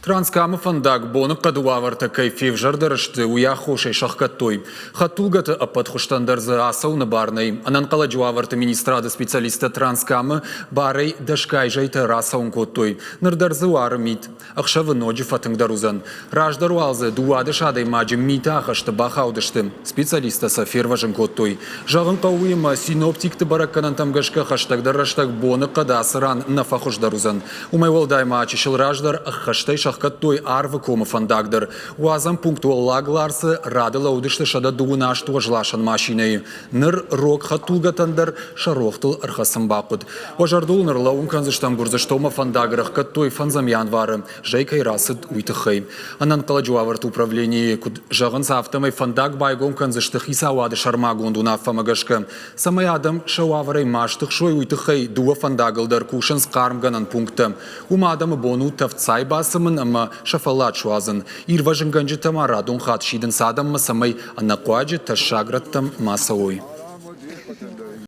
Транскамы фандак боны кадуаварта кайфив жардырышты уя хошей шахкаттой. Хатулгаты апат хуштандарзы асауны барнай. Анан кала жуаварта министрады специалиста транскамы барай дашкай жайты расаун коттой. Нырдарзы уары мит. Ахшавы ноджи фатыңдарузан. Раждару алзы дуады шадай маджи мита ахашты бахаудышты. Специалиста сафир важын коттой. Жағын қауыйма синоптикті баракканан тамгашка хаштагдар раштаг боны кадасыран нафахушдарузан. Умай волдайма ачишыл раждар ахаштай шахкаттой арвы комы фандагдар. Уазам пунктуаллагларсы рады лаудышты шада дугунаш туажлашан машинай. Ныр рок хатулгатандар шарохтыл архасын бақыд. Важардул ныр лаун канзыштам гурзыштома фандаграх каттой фанзамян вары. Жайкай расыд уйтыхай. Анан каладжуаварт управление жағын сафтамай фандаг байгом канзышты хисауады шармагунду нафамагашка. Самай адам шауаварай маштық шой уйтыхай дуа фандагалдар кушан скармганан пункта. Ума адамы бону тавцай басымын ама шафалат шуазын. Ирважын ганжы тамара дон хат шидын садам масамай анакуаджы ташаграттам масауй.